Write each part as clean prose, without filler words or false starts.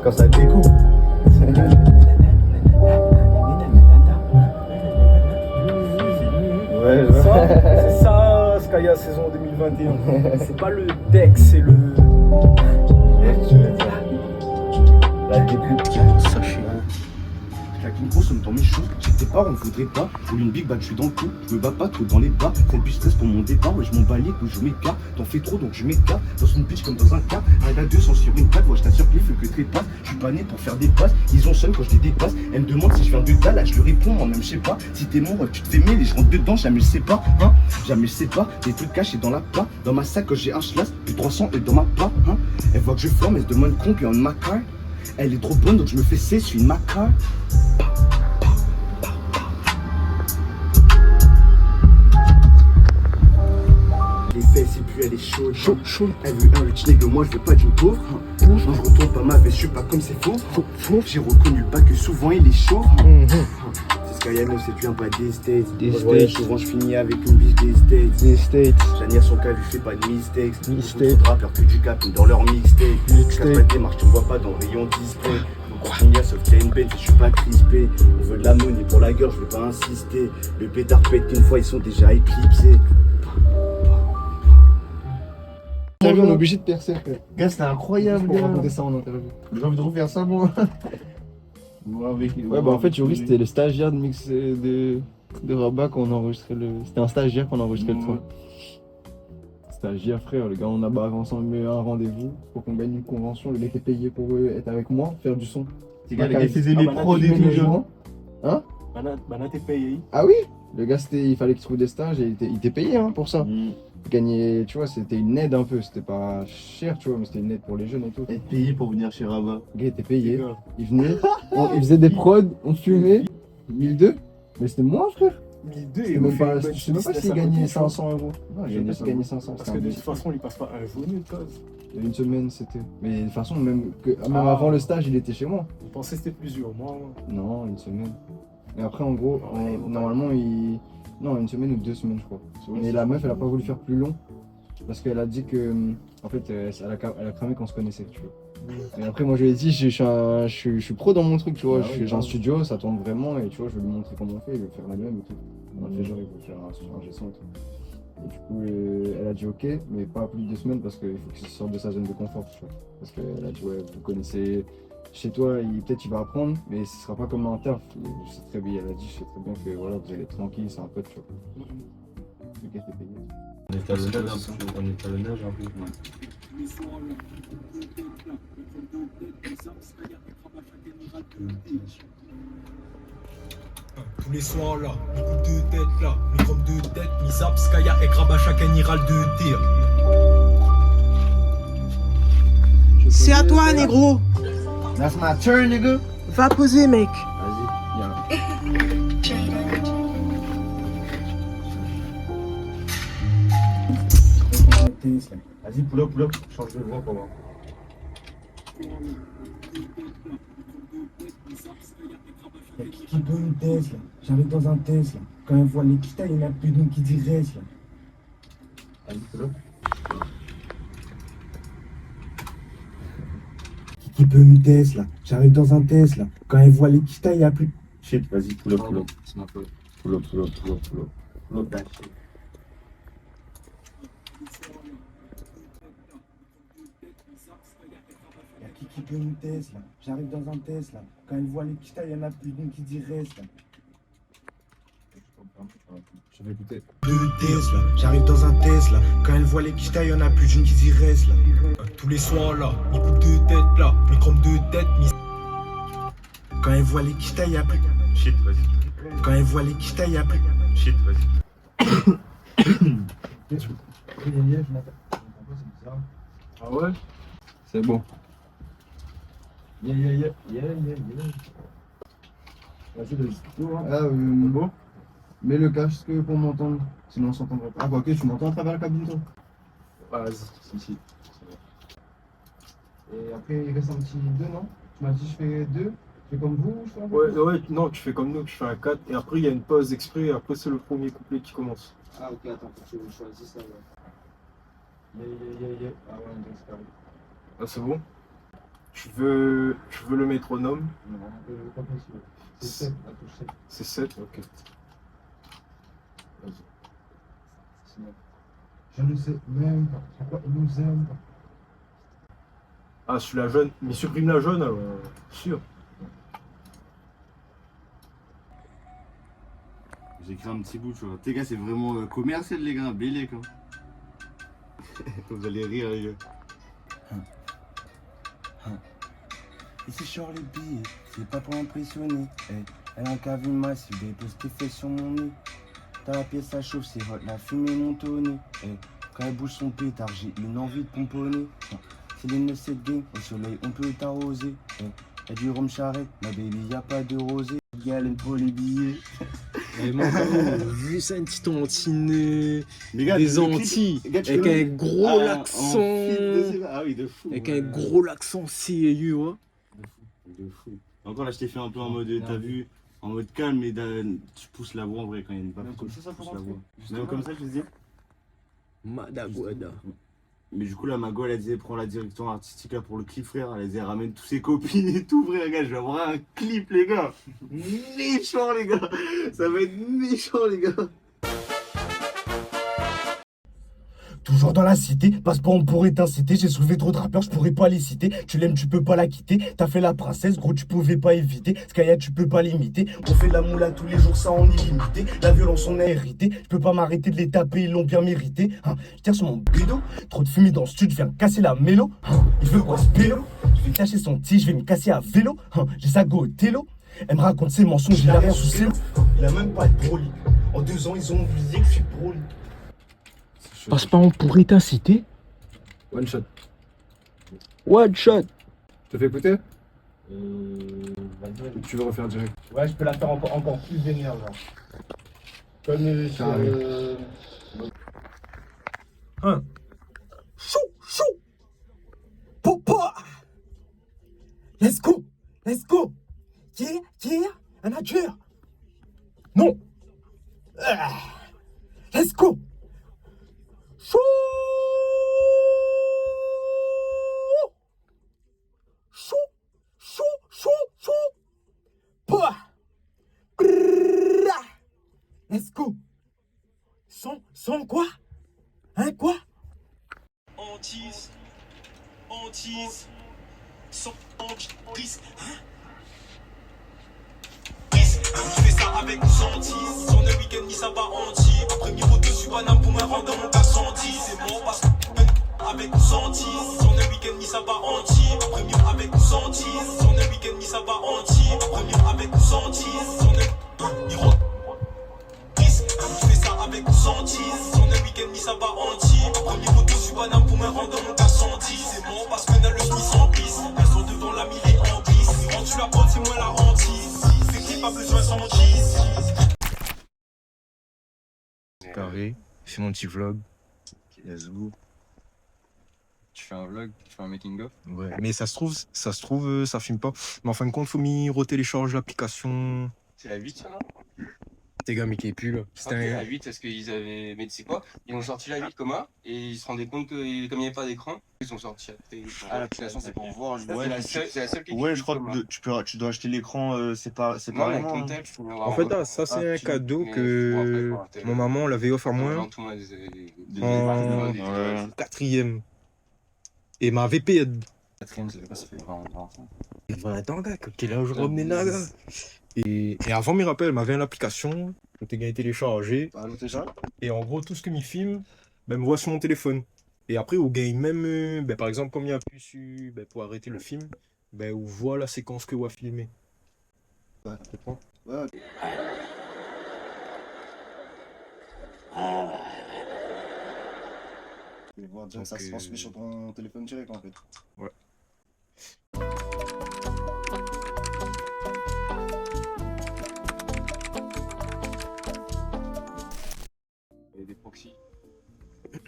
quand ça découpe. Ouais, C'est ça, Skaya saison 2021. C'est pas le deck, c'est le. La découpe. Sachez. Claque une grosse somme dans mes choux. J'étais pas, on voudrait pas. Pour une big bad, je suis dans le coup. Je me bats pas trop dans les bas. Cette bitch stress pour mon départ. Ouais, je m'en bats les couilles, je m'écarte. T'en fais trop donc je m'écarte. Dans une bitch comme dans un cas. Arrête à 200 sur une patte. Ouais, je t'assure qu'il faut que trépasse. Je suis pas né pour faire des passes. Ils ont seul quand je les dépasse. Elle me demande si je viens de Dallas. Je lui réponds, moi-même, je sais pas. Si t'es mort, tu te fais mêler. Je rentre dedans, jamais je sais pas. Hein, jamais je sais pas. Des trucs cachés dans la plat. Dans ma sac, quand j'ai un schlass. Plus 300 et dans ma part. Hein, elle voit que je flamme. Elle se demande combien de ma car. Elle est trop bonne donc je me fais cesser. Je suis une macar. Les fesses et puis elle est chaude, chaud. Elle veut un rich nigga, moi je veux pas d'une pauvre. Non, je retourne pas ma veste, je suis pas comme c'est faux. J'ai reconnu pas que souvent il est chaud. C'est Skaya, non, c'est bien pas des States. Des States. Souvent je finis avec une biche des States. J'admire son cas, lui fait pas de mistakes. Trop rappeurs que du cap dans leur mixtape. Je casse pas de démarche, tu me vois pas dans le rayon display. Sauf qu'il y a une bête et je suis pas crispé. On veut de la money pour la gueule, je veux pas insister. Le pétard pète qu'une fois ils sont déjà éclipsés. T'as vu, on est obligé de percer. Gars, c'était incroyable. Pour raconter ça en interview. J'ai envie de refaire ça, moi. Ouais, bah en fait, Yuri, c'était le stagiaire de mix de Rabat quand on a enregistré le. C'était un stagiaire qu'on a enregistré le son. Stagiaire, frère, le gars, on a barré ensemble un rendez-vous pour qu'on gagne une convention. Le mec est payé pour être avec moi, faire du son. C'est gars, il faisait les prods et tout, genre. Hein? Bana, t'es payé. Ah oui? Le gars, il fallait qu'il trouve des stages et il était payé hein, pour ça. Gagner, tu vois, c'était une aide un peu. C'était pas cher, tu vois, mais c'était une aide pour les jeunes et tout. Être payé pour venir chez Rabat. Le gars était payé. Il venait, il faisait des prods, on fumait. 1002? Mais c'était moins, frère. 1002 Je sais même pas s'il gagnait 500 euros. Non, je sais pas s'il gagnait 500. Parce que de toute façon, il passe pas un journée de cause. Il y a une semaine, c'était. Mais de toute façon, même avant le stage, il était chez moi. Je pensais que c'était plusieurs mois. Non, une semaine. Et après, en gros, normalement, non, une semaine ou 2 semaines, je crois. Mais la meuf, elle a pas voulu faire plus long. Parce qu'elle a dit que. En fait, elle a cramé qu'on se connaissait, tu vois. Et après, moi, je lui ai dit, je suis pro dans mon truc, tu vois. J'ai un studio, ça tourne vraiment. Et tu vois, je vais lui montrer comment on fait, je vais faire la même et tout. On a fait genre, il faut faire un G100 et tout. Et du coup, elle a dit ok, mais pas plus de 2 semaines parce qu'il faut qu'il sorte de sa zone de confort, tu vois. Parce qu'elle a dit, ouais, vous connaissez. Chez toi, peut-être il va apprendre, mais ce sera pas comme un taf. Je sais très bien, elle a dit, je sais très bien que voilà, vous allez être tranquille, c'est un pote, tu vois. Le gars t'es payé. On est à l'honneur, un peu. Tous les soirs là, les coups de tête là, les chromes de tête, Misap, Skaya et Kraba, chacun ira de tir. C'est à toi, négro. That's my turn, nigga. Va poser, mec. Vas-y, viens. Vas-y, pull up, change de voix pour moi. Y'a qui peut une Tesla, j'arrive dans un Tesla. Quand elle voit les quitas, il n'y en a plus d'une qui dit reste là. Vas-y, pull up. Qui peut une Tesla, j'arrive dans un Tesla. Quand elle voit les quitas, il n'y a plus. Shit, vas-y, pull up. C'est ma faute. Pull up that shit. Y'a qui peut une Tesla, j'arrive dans un Tesla. Quand elle voit les quitas, il n'y en a plus d'une qui dit reste là. Je vais écouter. De Tesla, j'arrive dans un Tesla. Quand elle voit les quitas, il n'y en a plus d'une qui dit reste là. Tous les soirs là, les coups de tête là, les chromes de tête, Quand elle voit les quitas, il n'y a plus. Shit, vas-y. Quand elle voit les quitas, il n'y a plus. Shit, vas-y. Ah ouais? C'est bon. Yeah. Vas-y, ah bon. Mets le casque pour m'entendre, sinon on s'entendra pas. Ah bah ok, tu m'entends à travers la cabine toi? Vas-y, si. Et après il reste un petit 2, non? Tu m'as dit je fais 2, je fais comme vous ou je fais un peu Ouais, non, tu fais comme nous, tu fais un 4 et après il y a une pause exprès et après c'est le premier couplet qui commence. Ah ok, attends, faut que je choisisse ça ouais. Yeah. Ah ouais, donc c'est carré. Ah, c'est bon? Tu veux le métronome? Non, pas possible. C'est 7, la touche 7. C'est 7, ok. Vas-y. Je ne sais même pas pourquoi ils nous aiment pas. Ah, sur la jaune. Mais supprime la jaune alors. Sûr. J'ai écrit un petit bout, tu vois. Les gars, c'est vraiment commercial, les gars. Bélec, hein. Vous allez rire, les gars. Ici, je sors les billets, c'est pas pour impressionner. Hey, elle a un cavine massif, des postes faits sur mon nez. T'as la pièce, ça chauffe, c'est hot, la fumée monte au nez. Hey, quand elle bouge son pétard, j'ai une envie de pomponner. C'est les 9-7 games, au soleil, on peut t'arroser. Hey, y'a du rhum charrette, ma baby, y'a pas de rosé. Les gars, elle aime trop les billets. Mais mon gros, vu ça, une petite Antine Les gars, des le clip, Antilles, les gars, tu avec peux un le- gros Ah, l'accent, en feed de- Ah oui, de fou. avec ouais. un gros l'accent sérieux, ouais. De fou. Encore là, je t'ai fait un peu en mode, t'as vu, en mode calme, mais tu pousses la voix en vrai quand il y a une baffe. Comme ça, tu pousses faut la rentrer. voix. Même comme ça, je veux dire. Madaguada. Mais du coup, là, ma gueule, elle disait, prends la direction artistique là, pour le clip, frère. Elle disait, ramène tous ses copines et tout, frère, gars. Je vais avoir un clip, les gars. Méchant, les gars. Ça va être méchant, les gars. Toujours dans la cité, passe pas, on pourrait t'inciter. J'ai soulevé trop de rappeurs, je pourrais pas les citer. Tu l'aimes, tu peux pas la quitter. T'as fait la princesse, gros, tu pouvais pas éviter. Skaya, tu peux pas l'imiter. On fait de la moula tous les jours, ça en illimité. La violence, on a hérité. Je peux pas m'arrêter de les taper, ils l'ont bien mérité. Hein, je tire sur mon bidon. Trop de fumée dans le studio, je viens casser la mélo. Hein, il veut quoi ce pélo? Je vais cacher son tige, je vais me casser à vélo. Hein, j'ai sa go au télo. Elle me raconte ses mensonges, il a rien sous ses mots. Il a même pas de broly. En 2 ans, ils ont oublié que je suis broly. Passe pas, on pourrait t'inciter. One shot. One shot. Te fais écouter? Vas-y. Ou tu veux refaire direct? Ouais, je peux la faire encore plus vénère, genre. Comme sur. Chou, chou. Popa. Let's go. Let's go. Yeah, yeah. Un nature. Non. Let's go. Chou. Chou, chou, chou, chou. Poa. Brrrra. Let's go. Son quoi? Hein, quoi? Antise, sans prise, je fais ça avec Santise, sur le week-end ni ça va anti. Après niveau 2 sur Paname pour me rendre dans mon cas 110. C'est mort parce que avec Santise, sur le week-end ni ça va anti. Après mieux avec Santise, sur le week-end ni ça va anti. Après mieux avec Santise, sur le Niro. Je fais ça avec Santise, sur le week-end ni ça va anti. Après niveau 2 sur Paname pour me rendre dans mon cas 110. C'est mort parce que n'a le Smith en glisse. Elles sont devant la mille et en glisse. Quand tu la prends, c'est moi la hantise. C'est qu'il pas besoin sans cheese. Carré, je fais mon petit vlog. Let's go. Tu fais un vlog, tu fais un making of. Ouais, mais ça se trouve, ça filme pas. Mais en fin de compte, faut m'y retélécharger l'application. C'est la 8 ça là. T'es gars, mais qui est plus là. C'était la 8 parce qu'ils avaient. Mais tu sais quoi? Ils ont sorti la 8 comme et ils se rendaient compte que comme il n'y avait pas d'écran, ils ont sorti l'application, c'est pour voir. Ouais, c'est la seule qui Ouais, je crois comme, que tu dois acheter l'écran séparément. non, avec ton tel, tu peux En fait, là, ça, c'est un cadeau que mon maman l'avait offert à moi en quatrième. Et ma VP. Quatrième, ça fait pas, ça fait vraiment longtemps. Et voilà, attends, gars, quel âge je ramenais là, gars. Et avant mes rappels, elle m'avait une application, je t'ai gagné téléchargé. Et en gros, tout ce que m'y filme, ben, me voit sur mon téléphone. Et après, au gagne même, ben, par exemple, comme il appuie sur, ben, pour arrêter le film, ben, on voit la séquence que on va filmer. Ouais, tu comprends? Ouais. Tu vas voir, ça se transmet sur ton téléphone direct en fait. Ouais. Et des proxys.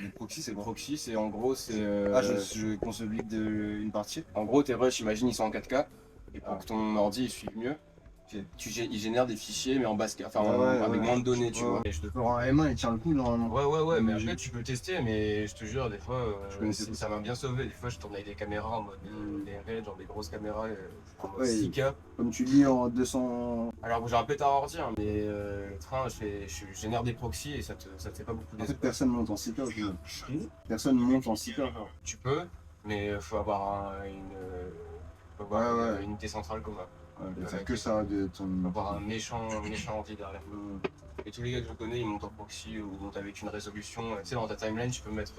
Les proxys, c'est proxy, c'est en gros, c'est. Je consolide une partie. En gros, tes rushs, imagine, ils sont en 4K. Et pour que ton ordi il suive mieux, Il génère des fichiers, mais en basket, enfin avec moins de données, tu vois. Et je te... Genre un M1 il tient le coup normalement. Ouais, mais après tu peux le tester, mais je te jure, des fois, connaissais pas ça m'a bien sauvé. Des fois, je tourne avec des caméras en mode des RAID, genre des grosses caméras en mode Ouais, 6K. Comme tu dis en 200. Alors j'ai un pétard à ordi, hein, mais le train, je génère des proxys et ça te fait pas beaucoup En fait, d'espace. personne monte en 6K. Personne monte en 6K. Tu peux, mais faut avoir une unité centrale comme ça. Ouais, faire que ça de ton. Faut avoir un méchant ordi derrière. Et tous les gars que je connais, ils montent en proxy ou montent avec une résolution. Tu sais, dans ta timeline, tu peux mettre.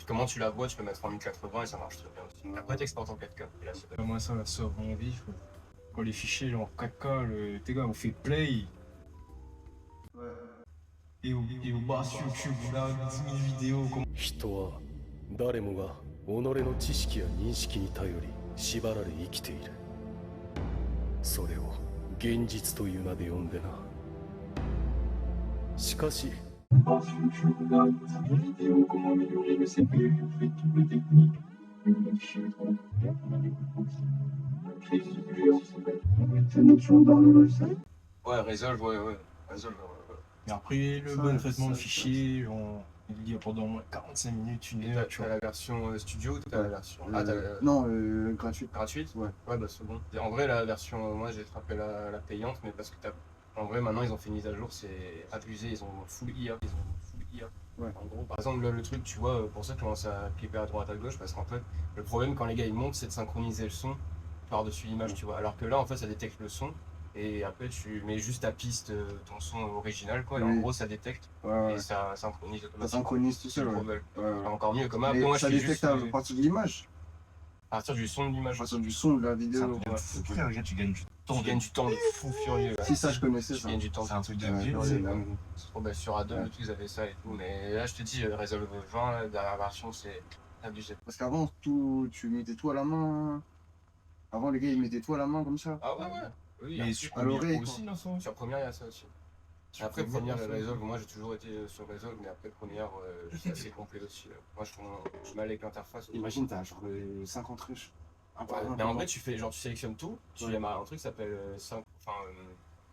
Comment tu la vois, tu peux mettre en 1080 et ça marche très bien aussi. Après, t'exportes en 4K. Et là, c'est Moi, ça sauve mon vie. Quand les fichiers genre 4K, tes gars, on fait play. Et au bas sur YouTube, on a 10 000 vidéos. 人は誰もが己の知識や認識に頼り縛られ生きている。それを現実という名で呼んでな。しかし Ouais, Resolve, ouais. Resolve, Mais après, le bon traitement de fichiers, il lit pendant au moins 45 minutes, une heure. Tu as la version studio ou tu as la version. Non, gratuite. Gratuite? Ouais, bah c'est bon. Et en vrai, la version, moi j'ai frappé la payante, mais parce que en vrai, maintenant ils ont fait une mise à jour, c'est abusé, ils ont full IA. Ouais. En gros, par exemple, le truc, tu vois, pour ça, je commence à clipper à droite à gauche, parce qu'en fait, le problème quand les gars ils montent, c'est de synchroniser le son par-dessus l'image, tu vois. Alors que là, en fait, ça détecte le son. Et après, tu mets juste ta piste, ton son original, quoi. Et en gros, ça détecte et ça synchronise automatiquement. Ça synchronise tout seul, Encore mieux, comme Mais moi, ça je fais détecte juste, à partir de l'image, à partir du son de l'image. à partir du son de la vidéo. Regarde, tu gagnes du temps. Tu gagnes du temps de fou furieux. Si ça, je connaissais Tu ça. gagnes du temps. C'est un truc de Ouais, vieux. ouais, c'est- ouais. C'est trop bien. Sur A2, et tout, ils avaient ça et tout. Mais là, je te dis, Resolve 20, la dernière version, c'est abusé. Parce qu'avant, tu mettais tout à la main. Avant, les gars, ils mettaient tout à la main comme ça. Ah ouais. Oui, Et et sur à l'oreille, Premiere aussi, là, ça. sur Premiere, il y a ça aussi. Après, Premiere et Resolve, moi j'ai toujours été sur Resolve, mais après Premiere, c'est assez complet aussi. Moi je mets avec l'interface. Imagine, t'as genre 50 rushs. Mais en vrai, tu sélectionnes tout, tu as un truc qui s'appelle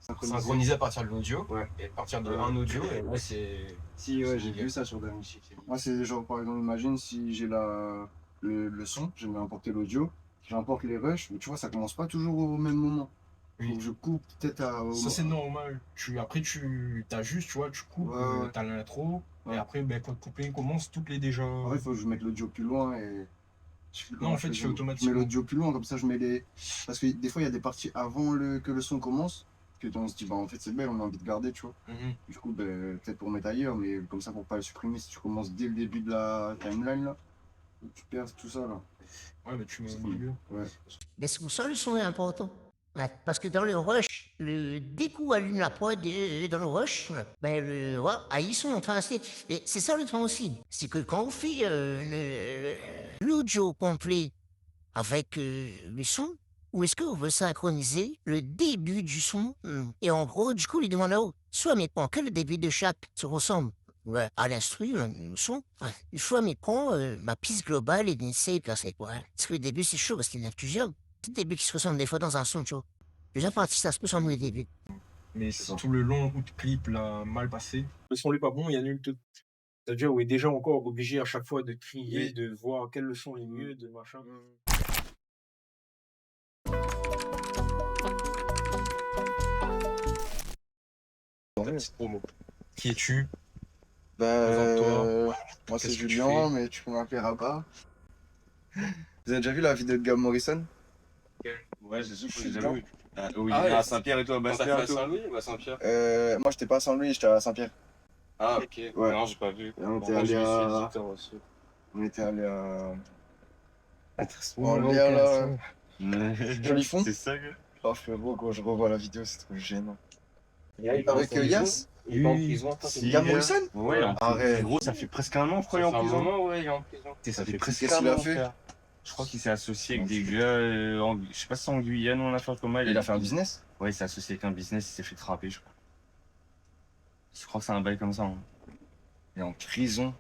synchroniser à partir de l'audio, et à partir de un audio, et là c'est. Si, ouais, j'ai vu ça sur DaVinci. Moi, c'est genre, par exemple, imagine si j'ai le son, je vais importer l'audio, j'importe les rushs, mais tu vois, ça commence pas toujours au même moment. Oui. Donc, je coupe peut-être à. Ça, c'est normal. Après, t'as juste, tu vois, tu coupes, Ouais. t'as l'intro, Ouais. et après, quand le coupling commence, toutes les déjà. En vrai, il faut que je mette l'audio plus loin et. Je sais plus Non, comment en fait, je tu fais fais. automatiquement. Je mets l'audio plus loin, comme ça, je mets les. Parce que des fois, il y a des parties avant que le son commence, que on se dit, bah en fait, c'est belle, on a envie de garder, tu vois. Mhm. Du coup, ben, peut-être pour mettre ailleurs, mais comme ça, pour pas le supprimer, si tu commences dès le début de la timeline, là, tu perds tout ça, là. Ouais, mais tu mets au milieu. Ouais. Mais c'est pour ça le son est important. Ouais, parce que dans le rush, dès qu'on allume la prod dans le rush, ils sont en train de... Et c'est ça le temps aussi. C'est que quand on fait l'audio complet avec le son, ou est-ce qu'on veut synchroniser le début du son et en gros, du coup, il demande soit mais prend que le début de chaque, ça ressemble à l'instru, le son, soit mais prend ma piste globale et d'essayer de c'est quoi. Parce que le début, c'est chaud parce qu'il y en a plusieurs. Petit début qui se ressemble des fois dans un son, tu vois. Déjà, parti, ça se peut sur le début. Mais si tout le long où de clip l'a mal passé, le son n'est pas bon, il y a nul. C'est-à-dire, on est déjà encore obligé à chaque fois de trier, de voir quel son est mieux, de machin. Ta petite promo. Qui es-tu? Présente-toi. Moi, c'est Qu'est-ce que tu Julien, fais mais tu peux m'appeler Rabat. Vous avez déjà vu la vidéo de Gab Morrison? Ouais, c'est sûr que j'ai déjà déjà vu. Oui, Ah ouais. à Saint-Pierre et toi, T'as fait Saint-Pierre à et toi. Saint-Louis ou à Saint-Pierre? Moi, j'étais pas à Saint-Louis, j'étais à Saint-Pierre. Ah ok. Ouais. Non, j'ai pas vu. Et on était Moi, allé je suis à. visiteur aussi. On était allé à. Oh, En là, l'air, ok, là. Joli fond. C'est ça, gars. Oh, frérot, quand je revois la vidéo, c'est trop gênant. Avec Avec Yas? Il est en prison. Si, Gab Morrison? Ouais, en Arrête. gros, ça fait presque un an, je crois, il est en un prison. moment, ouais, il est en prison. Ça fait presque Qu'est-ce un qu'il a an, fait? frère. Je crois qu'il s'est associé avec des gars, je sais pas si c'est en Guyane ou en Afrique comment. Il a fait un business? Ouais, il s'est associé avec un business, il s'est fait frapper, je crois. Je crois que c'est un bail comme ça. Hein. Il est en prison.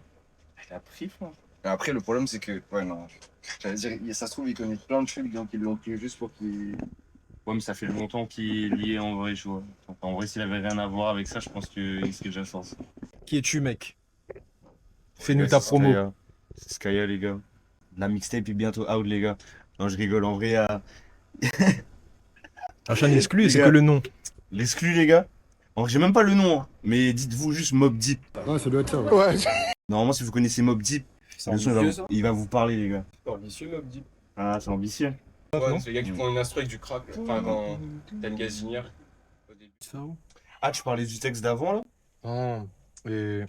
Il a pris, frère. Et après, le problème, c'est que. Ouais, non. J'allais dire, ça se trouve, il connaît plein de trucs, donc ils l'ont pris juste pour qu'il Ouais, mais ça fait longtemps qu'il est lié en vrai, tu vois. Enfin, en vrai, s'il avait rien à voir avec ça, je pense qu'il serait déjà sorti. Qui es-tu, mec? Fais-nous Ouais, ta c'est promo. Skaya. C'est Skaya, les gars. La mixtape est bientôt out, les gars. Non, je rigole, en vrai, Un chaîne exclu, Les c'est gars. que le nom. l'exclu, les gars. En vrai, j'ai même pas le nom, hein. Mais dites-vous juste Mobb Deep. Ouais, ça doit être ça. Ouais. Normalement, si vous connaissez Mobb Deep, C'est le son, ambitieux, ça. il va vous parler, les gars. C'est ambitieux, Mobb Deep. Ah, c'est ambitieux. Ouais, c'est les gars qui font une instru avec du crack. Enfin, quand t'as une gazinière. Au début. Ah, tu parlais du texte d'avant, là? Non. Et...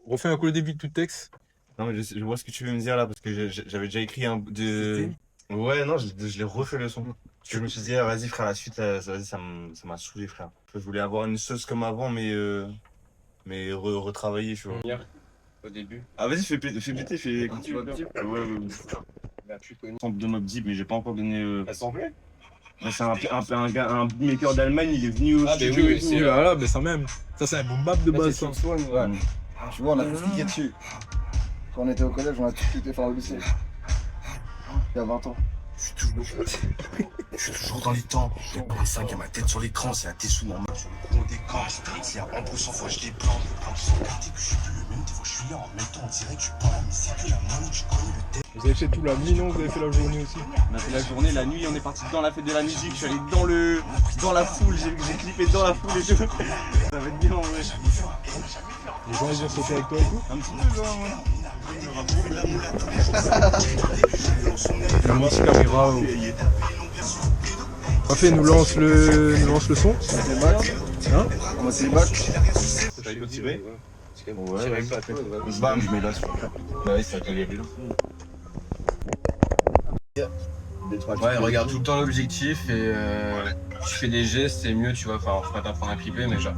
Refais un coup le début de tout texte. Non, mais je vois ce que tu veux me dire, là, parce que j'avais déjà écrit un de... Ouais, non, je l'ai refait le son. Parce que je me suis dit, ah, vas-y, frère, la suite, vas-y, ça m'a saoulé, frère. Je voulais avoir une sauce comme avant, mais retravailler, tu vois. Au début. Ah, vas-y, fais péter, fais... Tu Mobb Deep. Ouais. La plus connue. Sample de Mobb Deep, mais j'ai pas encore donné... Assemblée. Ouais, c'est un gars, un beatmaker d'Allemagne, il est venu au Ah, mais studio oui, et tout. c'est Voilà, mais ça même. Ça, c'est un boom bap de base, ça. Ouais. Tu vois, on a tout cliqué dessus. Quand on était au collège, on a tout cliqué, enfin au lycée. Il y a 20 ans. Je suis toujours dans les temps. Pour une fois qu'il y a ma tête sur l'écran, c'est la dessous en main sur le gros des camps. S'il y a en plus 100 fois je les plante. Quand tu sens carte et que je suis plus le même, des fois je suis là en même temps, on dirait que je parle, mais c'est que la main, tu connais le thème. Vous avez fait tout la nuit, non? Vous avez fait la journée aussi? On a fait la journée, la nuit, on est parti dans la fête de la musique, je suis allé dans la foule, j'ai clippé dans la foule et tout. Ça va être bien en vrai. Les gens, ils ont sauté avec toi et tout? Un petit peu, genre, ouais. La masse caméra. Parfait, nous lance le son. C'est les bacs. Hein? On va c'est les bacs. Ça peut tirer. Ouais, avec la tête. Bam, je mets là sur le bah oui, ça peut y aller là. Ouais, regarde tout le temps l'objectif et tu fais des gestes, c'est mieux, tu vois. Enfin, faut pas t'apprendre à clipper, mais genre,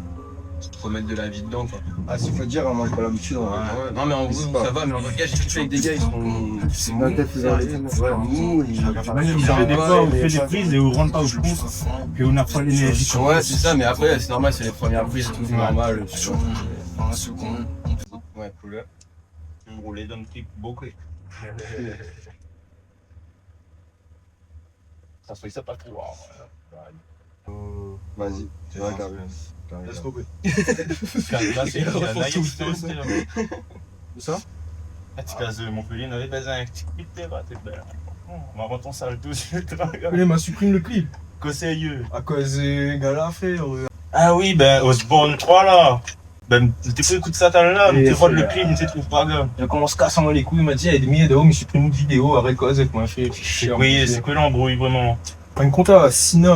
faut mettre de la vie dedans, quoi. Ah, s'il faut dire, moi j'ai pas l'habitude. Ouais. Non, mais en gros, ça va, mais en vrai, j'ai clippé avec des gars, ils sont. C'est ma tête, ils ont arrêté. Ouais, mou, Vous avez des fois, on fait des prises et on rentre pas au fond, puis on n'a pas l'énergie. Ouais, c'est ça, mais après, c'est normal, c'est les premières prises, tout normal. Un second. Ouais, cool. On roulait dans le clip beaucoup. Ça se fait ça pas trop. Vas-y, c'est vrai, carré. Laisse tomber. Là, c'est Ça? Tu casses Montpellier, on avait pas un petit clip, t'es belle. On va rentrer en salle tout de suite. Il m'a supprimé le clip. Conseilleux. À cause des gars là, frère. Ah oui, ben, Osborne 3 là. Ben, t'es pas écouté ça là, mais t'es pas le clip, mais t'es trouves pas, gars. Il a commencé à casser les couilles, il m'a dit, il y a des milliers d'euros, mais supprime une vidéo, arrête cause, il m'a fait chier. Oui, c'est que l'embrouille, vraiment. Une compte à Sina.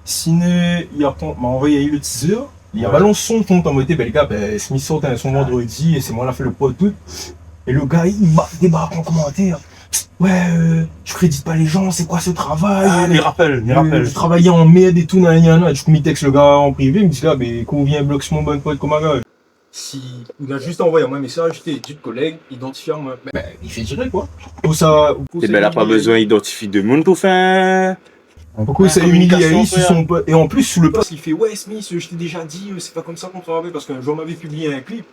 Sina, il m'a envoyé le teaser. Il y a balancé son compte en mode, ben les gars, ben, Smith sort son vendredi, et c'est moi qui a fait le pote tout. Et le gars, il débarque en commentaire. Ouais, je crédite pas les gens, c'est quoi ce travail? Ah, les rappels. Je travaillais en med et tout, nanana. Du coup, il texte le gars en privé, il me dit là, mais combien bloque mon bon pote comme un gars? Si il a juste envoyé un message, t'es dit collègue, identifiant, ben, il fait direct quoi. Pour ça. Et ben, elle a pas besoin d'identifier de monde pour faire. Pourquoi ça humilie communication, sur son pote? Et en plus, sous le post, il fait ouais, Smith, je t'ai déjà dit, c'est pas comme ça qu'on travaille parce qu'un jour on m'avait publié un clip.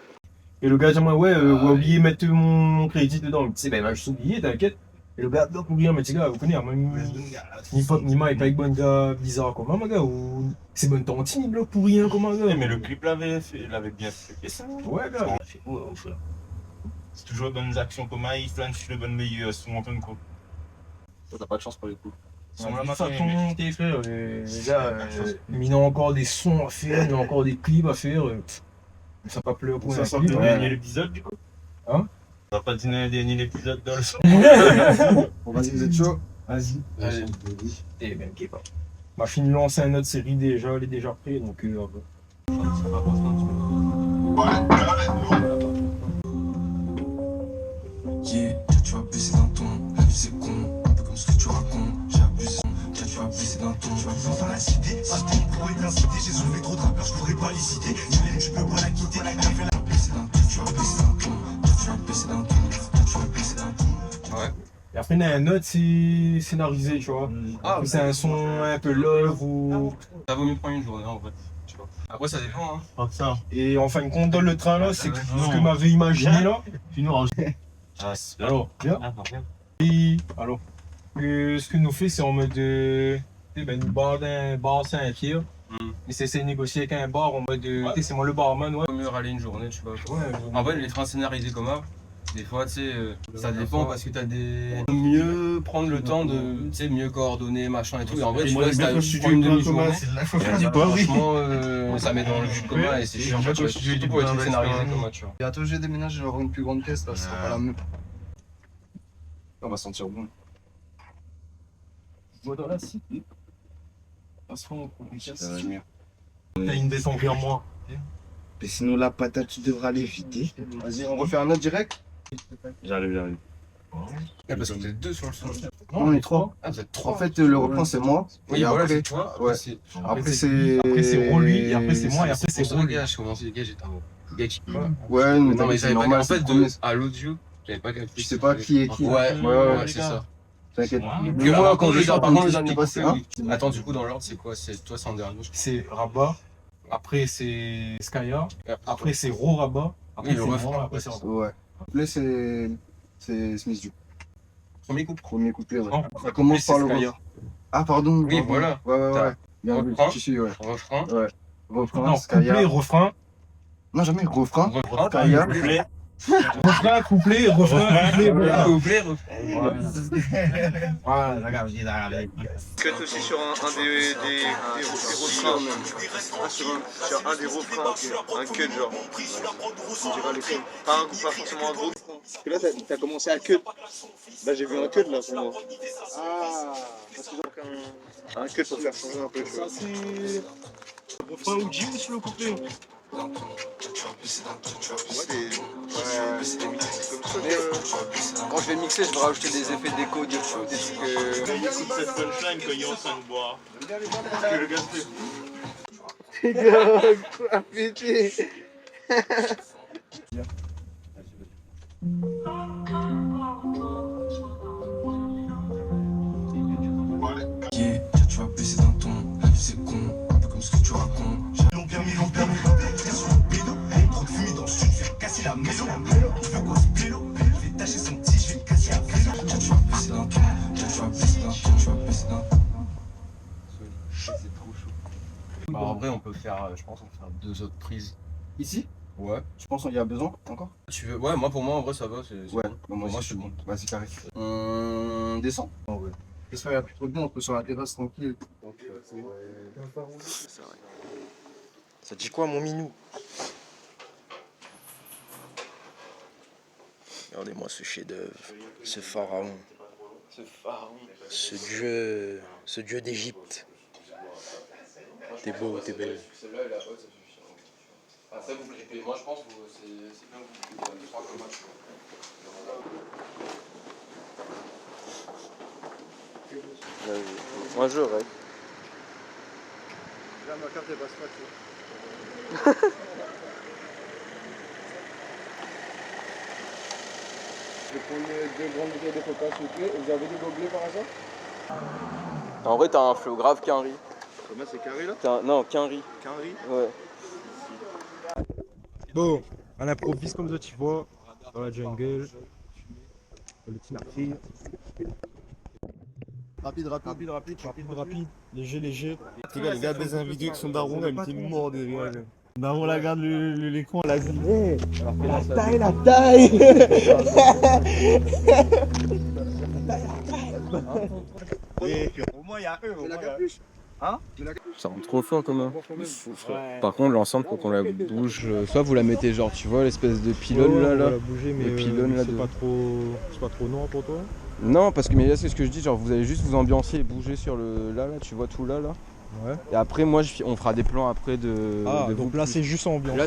Et le gars dit moi, ouais, on va oublier de mettre mon crédit dedans. Tu sais, ben, il m'a juste oublié, t'inquiète. Et le gars, donc, oublié, mais tu sais, gars, vous connaissez, ni pote, ni ma, et pas avec bon gars bizarre comme un gars, ou c'est bonne tantine, il bloque pour rien comme un gars. Mais le clip l'avait bien fait. Ça. Ouais, gars. C'est toujours bonnes actions comme ça, il flâne sur le bon milieu, sur mon ton coup. T'as pas de chance pour le coup. Tes frères, les gars, il y a encore des sons à faire, il y a encore des clips à faire. Ça va pas pleurer pour un Ça sort clip. du dernier épisode du coup. Hein? On va pas dîner un dernier épisode dans le son. Bon, vas-y, vous êtes chaud? Vas-y. Et même qui est pas. Ma fille lance une autre série déjà, elle est déjà prête donc. Yeah, tu vas baisser d'un ton, la vie c'est con, un peu comme ce que tu racontes, j'ai abusé, tu vas baisser d'un ton, tu vas vivre dans la cité, si t'es pour être incité, j'ai soulevé trop de rappeurs, je pourrais pas les citer, tu peux pas la quitter, la fait la baisser d'un ton, tu vas baisser d'un ton, tu vas baisser d'un ton, tu vas baisser d'un ton. Ouais. Et après, il y a un autre, c'est scénarisé, tu vois. Ah, c'est un son un peu love ou. Ça vaut mieux prendre une journée en vrai. Tu vois. Après, ça dépend, hein. Ça. Et en fin de compte, dans le train là, c'est ce que m'avait imaginé là. Tu nous rajoutes. Alors, bien. Et alors, ce que nous fait, c'est en mode. Ben, une barre d'un bar, c'est un tir. Mais c'est négocier avec un bar en mode. C'est moi le barman, ouais. Faut mieux râler une journée, tu vois. Ouais, En fait, les trains scénarisés comme ça, des fois, tu sais, ça dépend parce que t'as des. Mieux prendre le temps de, tu sais, mieux coordonner, machin et tout. Et en vrai, tu vois, si t'as une demi-journée, franchement, ça met dans le jus de commun et c'est chiant. Tu vois, surtout pour les trucs scénarisés comme ça, tu vois. Bientôt, j'ai déménagé, j'aurai une plus grande pièce, là, ce sera pas la même. On va sentir bon. Moi dans la cité. Ça va mieux. T'as une descente vers moi. Mais sinon, la patate, tu devras l'éviter. Vas-y, on refait un autre direct. J'arrive. Parce que vous êtes deux sur le son. Non, on est trois. Ah, vous êtes trois. En fait, le refrain, c'est moi. Oui, et voilà, après, c'est toi. ouais. Après, c'est. Après, c'est Ro lui, et après, c'est moi, et après, c'est Ro. Ro. Gars, je commençais les gars, j'étais un gars qui. Ouais, mais Non, mais c'est j'avais pas. normal, En c'est fait, le premier. à l'audio, j'avais pas capté. Je sais pas qui est qui. Ouais, ouais, c'est ça. T'inquiète. Mais moi, quand je sors, par contre, on les dit, derniers c'est un. Attends, du coup, dans l'ordre, c'est quoi? C'est toi, c'est en dernier. C'est Rabat, après c'est Skya, après c'est Ro Rabat, après Oui, c'est le refrain, moi, après c'est Rabat. Ouais. Là, c'est Smith Duke. Premier couple. Premier couplet, ouais. Non, Ça commence par le Skya. refrain. Ah, pardon. Oui, pardon. voilà. Ouais. Bien vu, Refrain. je suis, ouais. Refrain. Ouais. Refrain, Non, Skya. couplet, refrain. Non, jamais. Refrain. Refrain. Skya. Refrain, couplet, refrain, couplet, voilà. Couplet, refrain. Voilà, regarde, j'ai la Cut aussi sur un des refrains. Sur un des refrains. Un cut genre. On dira le cut. Pas forcément un gros. Parce que là t'as commencé à cut. Là j'ai vu un cut là pour moi. Ah, parce que donc un cut pour faire changer un peu. Ça c'est. Refrain ou Jim sur le couplet. Quand je vais mixer, je vais rajouter des effets d'écho, de fou, des trucs. Il écoute cette punchline quand il est en train de boire. Parce que le gars fait. Yeah, tu vas baisser dans ton, la vie c'est con, un peu comme ce que tu racontes. L'on permis, t'es sur le pédo, trop de fumée dans le sud, je vais casser la maison. Je veux qu'on se pélo, je vais tâcher son petit, je vais casser la maison. Tu vas baisser dans ton, tu vas baisser dans ton, tu vas baisser dans ton. C'est trop chaud. Bah, en vrai, on peut faire, je pense, on peut faire 2 autres prises. Ici? Ouais. Je pense qu'il y a besoin encore. Tu veux? Ouais, moi pour moi, en vrai, ça va. Ouais, moi, je je suis bon. Vas-y, carré. On descend. Ouais. J'espère qu'il n'y a plus trop de monde, on peut sur la terrasse tranquille. Ça dit quoi, mon minou? Regardez-moi ce chef-d'œuvre, ce pharaon, ce dieu d'Égypte. T'es beau, t'es belle. Celle-là, elle est haute, ça suffit. Après, vous clippez. Moi, je pense que c'est bien que vous clippez 2-3 comme match. Moi je rêve. Là, ma carte, elle passe pas, tu vois. Je vais prendre 2 grandes bouteilles de coca, s'il vous plaît. Vous avez des gobelets par hasard? En vrai, t'as un flow grave qu'un riz. Combien c'est carré là? Non, qu'un riz. Qu'un riz? Ouais. Bon, on improvise comme ça, tu vois, dans la jungle. Le petit marqué. Rapide. Léger. Les gars baisent un vidéo avec son daron, elle était mort de rire. Daron la garde l'écran, elle a dit hey, la taille Au moins, il y a eux. C'est la capuche. Hein? Ça rend trop fort comme Par contre, l'enceinte, faut qu'on la bouge. Soit vous la mettez, genre, tu vois, l'espèce de pylône là. On va la bouger, mais Le pylône, là, c'est pas trop noir pour toi? Non, parce que mais là, c'est ce que je dis, genre, vous allez juste vous ambiancer et bouger sur le là, tu vois tout là. Ouais. Et après, moi, on fera des plans après de. Ah, de donc vous là plus. c'est juste ambiance. Là,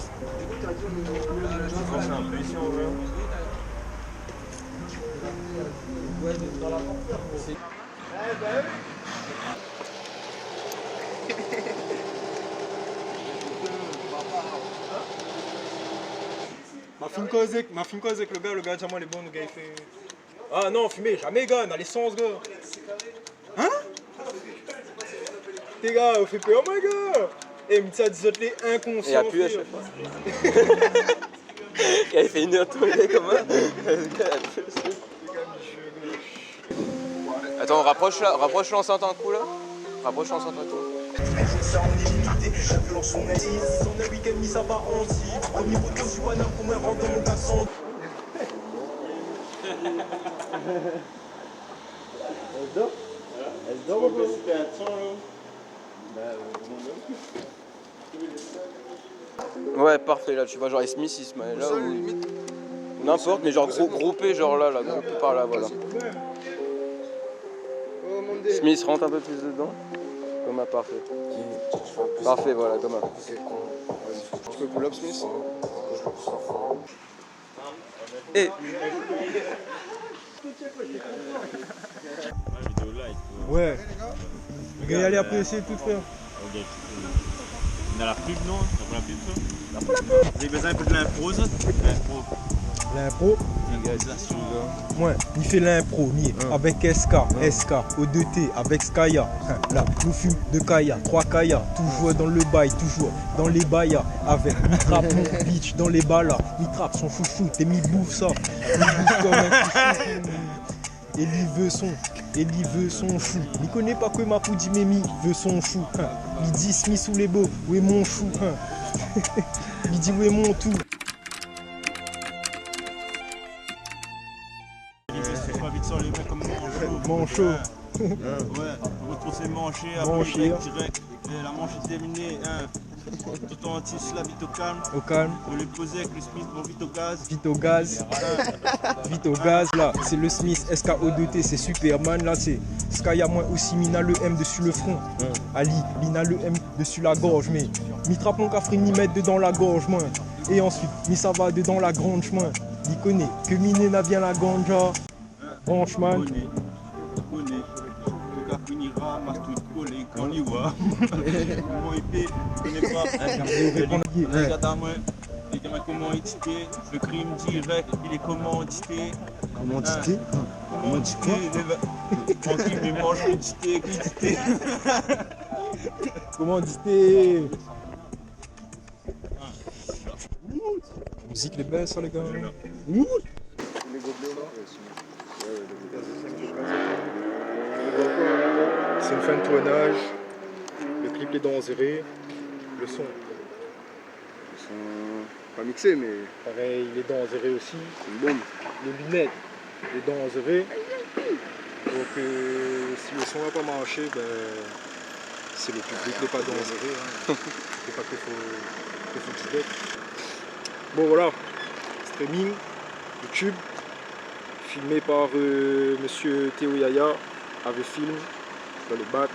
Ma film cause avec le gars, dis-moi les bons, le gars il fait. Ah non, fumer, jamais gars, dans l'essence gars. Hein? T'es gars, on fait peur, my gars. Et me dit ça, dis les inconscients. et appuie à chaque fois. Il avait fait une heure tourner comme ça. Attends, rapproche l'enceinte un coup là. Rapproche-toi un peu toi. Ça on est limité, la violence on est. On a week-end, ça va anti. Premier poteau, je suis pas là pour me rendre dans mon garçon. Elle dort ou Ouais, parfait, là, tu vois, genre, et Smith, il se met là où... N'importe, mais genre groupé, genre là, groupé par là, voilà. Smith, rentre un peu plus dedans. Thomas, parfait. Parfait, voilà, Thomas. Tu peux pull-up, Smith? Et... Ouais. Le gars, y aller après essayer de tout faire. On a la pub, non? On a la pub, ça? On a pas la pub! Vous avez besoin un peu de l'impro, ça? L'impro. L'organisation, là. Ouais, il fait l'impro, avec SK, O2T, avec Skaya. Là, nous fume de Kaya, 3 Kaya, toujours dans le bail, toujours dans les baillas. Avec Mitrap, mon bitch dans les ballas. Mitrap, son chouchou, t'es mis bouffe ça. Il bouffe comme un chouchou. Et il veut son chou. Il connaît pas que ma poudie, mais il veut son chou. Il dit Smith sous les beaux, où est mon chou? Il dit où est mon tout? Les mecs comme Manchot. Ouais, retour c'est manché, après direct. La manche est terminée. Tout en entier, la vite au calme. Au calme. On les posait avec le Smith, bon vite au gaz. Vite au gaz. Vite au gaz, là, c'est le Smith SKO2T, c'est Superman, là, c'est Skaya, moi aussi, Mina le M dessus le front. Ali, Lina le M dessus la gorge, mais Mitrap mon café, ni mettre dedans la gorge, moi. Et ensuite, mi ça va dedans la grande chemin. Il connaît que Miné n'a bien la ganja. Franchement. On finira, masse tout collé quand il voit. Mon épée, je connais pas. Regarde à moi, les gamins commandité, le crime direct, il est commandité. Commandité? Commandité, tranquille, mais mange quantité. Commandité. La musique les baisse, les gars. C'est une fin de tournage, le clip est danséré, le son pas mixé mais pareil il est danséré aussi, c'est une bombe. Les lunettes, il est danséré, donc si le son n'a pas marché, ben, c'est le public qui n'est pas danséré, hein. C'est pas qu'il faut se bête. Bon voilà, streaming, YouTube, filmé par monsieur Théo Yaya, avec film. Dans les bacs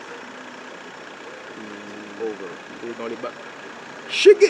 et dans les bacs. Chiqué!